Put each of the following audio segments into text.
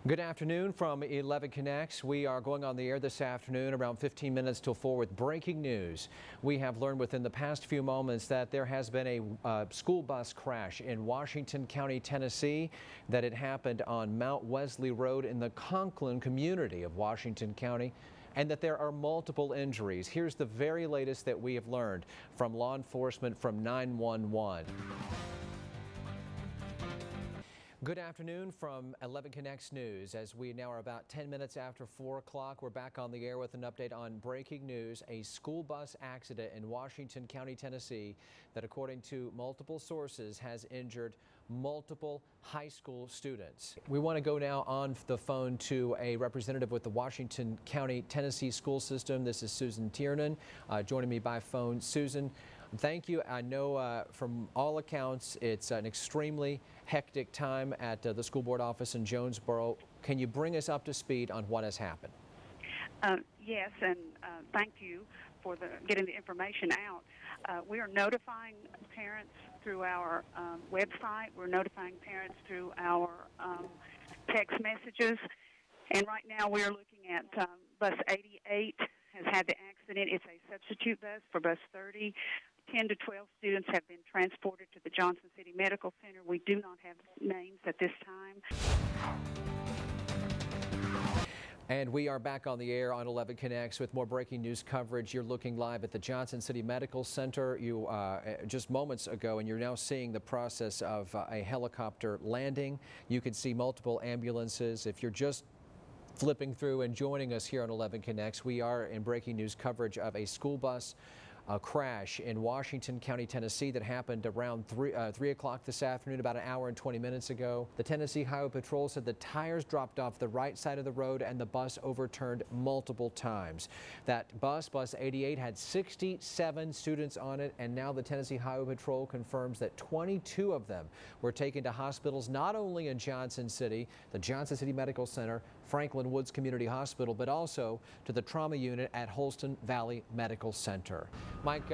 Good afternoon from 11 Connects. We are going on the air this afternoon around 15 minutes till 4 with breaking news. We have learned within the past few moments that there has been a school bus crash in Washington County, Tennessee, that it happened on Mount Wesley Road in the Conklin community of Washington County, and that there are multiple injuries. Here's the very latest that we have learned from law enforcement from 911. Good afternoon from 11 Connects News. As we now are about 10 minutes after 4 o'clock, we're back on the air with an update on breaking news. A school bus accident in Washington County, Tennessee, that according to multiple sources has injured multiple high school students. We want to go now on the phone to a representative with the Washington County, Tennessee school system. This is Susan Tiernan joining me by phone. Susan, thank you. I know from all accounts it's an extremely hectic time at the school board office in Jonesboro. Can you bring us up to speed on what has happened? Yes, and thank you for getting the information out. We are notifying parents through our website. We're notifying parents through our text messages. And right now we are looking at bus 88 has had the accident. It's a substitute bus for bus 30. 10 to 12 students have been transported to the Johnson City Medical Center. We do not have names at this time. And we are back on the air on 11 Connects with more breaking news coverage. You're looking live at the Johnson City Medical Center. You just moments ago, and you're now seeing the process of a helicopter landing. You can see multiple ambulances. If you're just flipping through and joining us here on 11 Connects, we are in breaking news coverage of a school bus crash in Washington County, Tennessee that happened around 3 o'clock this afternoon, about an hour and 20 minutes ago. The Tennessee Highway Patrol said the tires dropped off the right side of the road and the bus overturned multiple times. That bus 88, had 67 students on it, and now the Tennessee Highway Patrol confirms that 22 of them were taken to hospitals not only in Johnson City, the Johnson City Medical Center, Franklin Woods Community Hospital, but also to the trauma unit at Holston Valley Medical Center. Mike,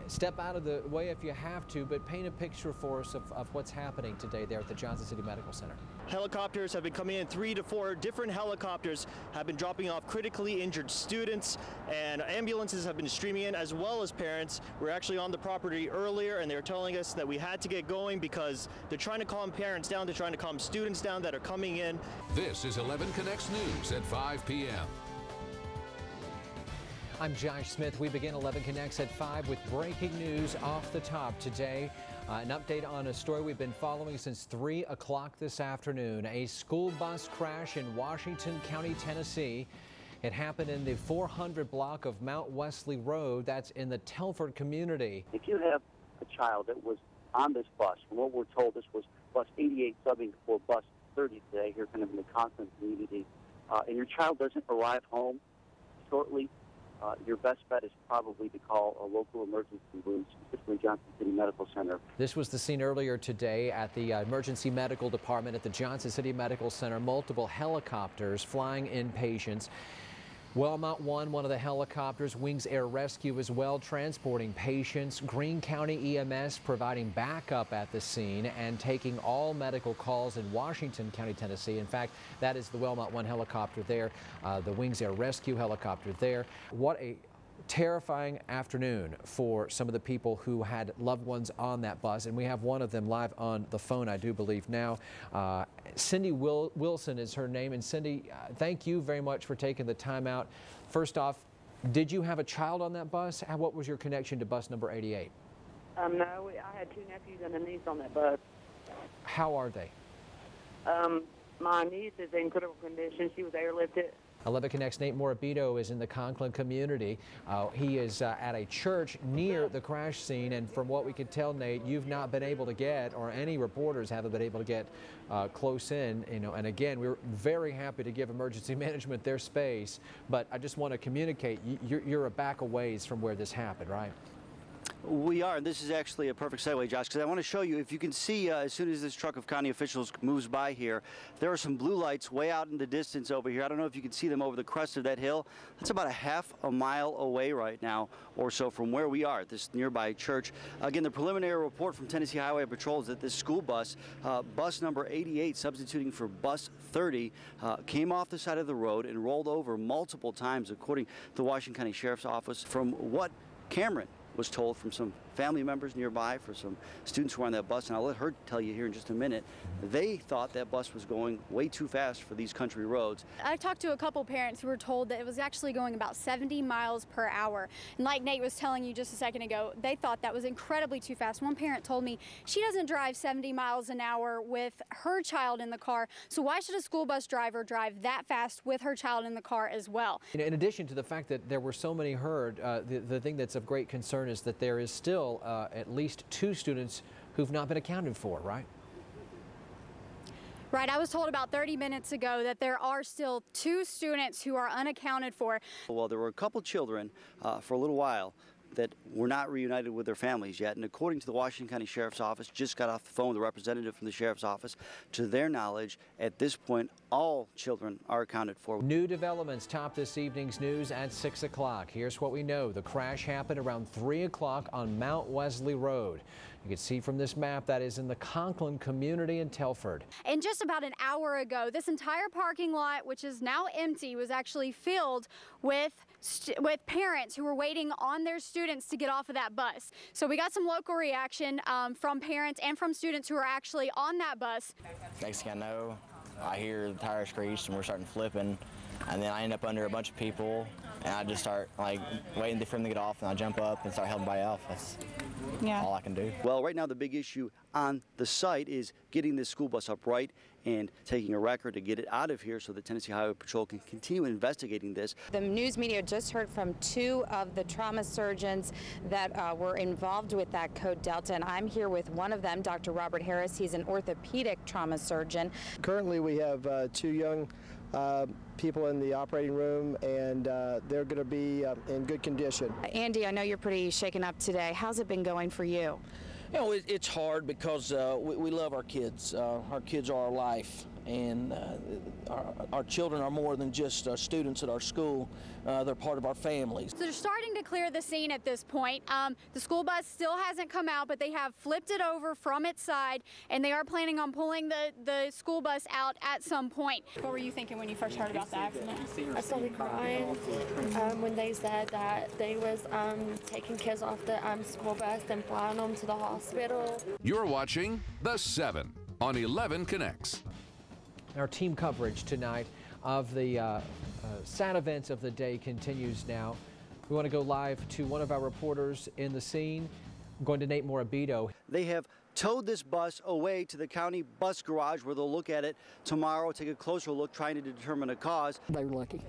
step out of the way if you have to, but paint a picture for us of what's happening today there at the Johnson City Medical Center. Helicopters have been coming in. 3 to 4 different helicopters have been dropping off critically injured students, and ambulances have been streaming in, as well as parents. We're actually on the property earlier, and they were telling us that we had to get going because they're trying to calm parents down, they're trying to calm students down that are coming in. This is 11 Connects News at 5 p.m. I'm Josh Smith. We begin 11 Connects at 5 with breaking news off the top today. An update on a story we've been following since 3 o'clock this afternoon. A school bus crash in Washington County, Tennessee. It happened in the 400 block of Mount Wesley Road. That's in the Telford community. If you have a child that was on this bus, from what we're told, this was bus 88 subbing for bus 30 today, here kind of in the Conklin community, and your child doesn't arrive home shortly, your best bet is probably to call a local emergency room, specifically Johnson City Medical Center. This was the scene earlier today at the emergency medical department at the Johnson City Medical Center. Multiple helicopters flying in patients. Wjhl-Spot 1, one of the helicopters, Wings Air Rescue as well, transporting patients. Greene County EMS providing backup at the scene and taking all medical calls in Washington County, Tennessee. In fact, that is the Wjhl-Spot 1 helicopter there, the Wings Air Rescue helicopter there. What a terrifying afternoon for some of the people who had loved ones on that bus, and we have one of them live on the phone, I do believe now. Cindy Wilson is her name, and Cindy, thank you very much for taking the time out. First off, did you have a child on that bus? What was your connection to bus number 88? No, I had 2 nephews and a niece on that bus. How are they? My niece is in critical condition. She was airlifted. 11 Connects Nate Morabito is in the Conklin community. He is at a church near the crash scene, and from what we could tell, Nate, you've not been able to get, or any reporters haven't been able to get close in, and again, we're very happy to give emergency management their space, but I just want to communicate, you're a back a ways from where this happened, right? We are, and this is actually a perfect segue, Josh, because I want to show you, if you can see, as soon as this truck of county officials moves by here, there are some blue lights way out in the distance over here. I don't know if you can see them over the crest of that hill. That's about a half a mile away right now or so from where we are at this nearby church. Again, the preliminary report from Tennessee Highway Patrol is that this school bus, bus number 88, substituting for bus 30, came off the side of the road and rolled over multiple times, according to the Washington County Sheriff's Office. From what Cameron was told from some family members nearby, for some students who were on that bus, and I'll let her tell you here in just a minute, they thought that bus was going way too fast for these country roads. I talked to a couple parents who were told that it was actually going about 70 miles per hour. And like Nate was telling you just a second ago, they thought that was incredibly too fast. One parent told me she doesn't drive 70 miles an hour with her child in the car, so why should a school bus driver drive that fast with her child in the car as well? In addition to the fact that there were so many hurt, the thing that's of great concern is that there is still at least 2 students who've not been accounted for, right? Right, I was told about 30 minutes ago that there are still 2 students who are unaccounted for. Well, there were a couple children for a little while that were not reunited with their families yet, and according to the Washington County Sheriff's Office, just got off the phone with a representative from the Sheriff's Office, to their knowledge, at this point, all children are accounted for. New developments top this evening's news at 6 o'clock. Here's what we know. The crash happened around 3 o'clock on Mount Wesley Road. You can see from this map that is in the Conklin community in Telford. And just about an hour ago, this entire parking lot, which is now empty, was actually filled with parents who were waiting on their students to get off of that bus. So we got some local reaction from parents and from students who are actually on that bus. Next thing I know, I hear the tire screech and we're starting flipping, and then I end up under a bunch of people, and I just start like waiting for them to get off, and I jump up and start helping everybody off. That's all I can do. Well, right now the big issue on the site is getting this school bus upright and taking a record to get it out of here so that Tennessee Highway Patrol can continue investigating this. The news media just heard from 2 of the trauma surgeons that were involved with that Code Delta, and I'm here with one of them, Dr. Robert Harris. He's an orthopedic trauma surgeon. Currently we have 2 young people in the operating room, and they're going to be in good condition. Andy, I know you're pretty shaken up today. How's it been going for you? You know, it's hard because we love our kids. Our kids are our life, and our children are more than just students at our school. They're part of our families. So they're starting to clear the scene at this point. The school bus still hasn't come out, but they have flipped it over from its side, and they are planning on pulling the school bus out at some point. What were you thinking when you first heard about the accident? I started crying when they said that they was taking kids off the school bus and flying them to the hospital. You're watching The 7 on 11 Connects. Our team coverage tonight of the sad events of the day continues now. We want to go live to one of our reporters in the scene. I'm going to Nate Morabito. They have towed this bus away to the county bus garage where they'll look at it tomorrow, take a closer look, trying to determine a cause. They were lucky.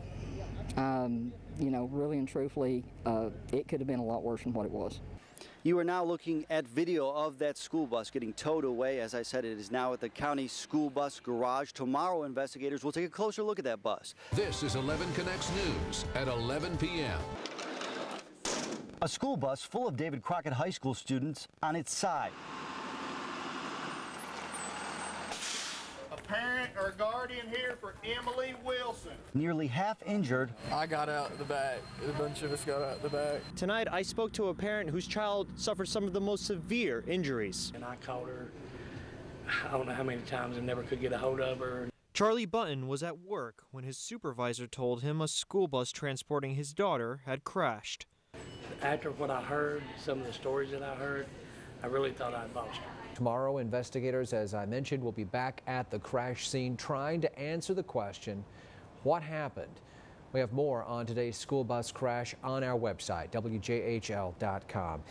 You know, really and truthfully, it could have been a lot worse than what it was. You are now looking at video of that school bus getting towed away. As I said, it is now at the county school bus garage. Tomorrow, investigators will take a closer look at that bus. This is 11 Connects News at 11 p.m. A school bus full of David Crockett High School students on its side. Parent or guardian here for Emily Wilson. Nearly half injured. I got out the back. A bunch of us got out the back. Tonight, I spoke to a parent whose child suffered some of the most severe injuries. And I called her, I don't know how many times, and never could get a hold of her. Charlie Button was at work when his supervisor told him a school bus transporting his daughter had crashed. After what I heard, some of the stories that I heard, I really thought I'd lost her. Tomorrow, investigators, as I mentioned, will be back at the crash scene trying to answer the question, what happened? We have more on today's school bus crash on our website, wjhl.com.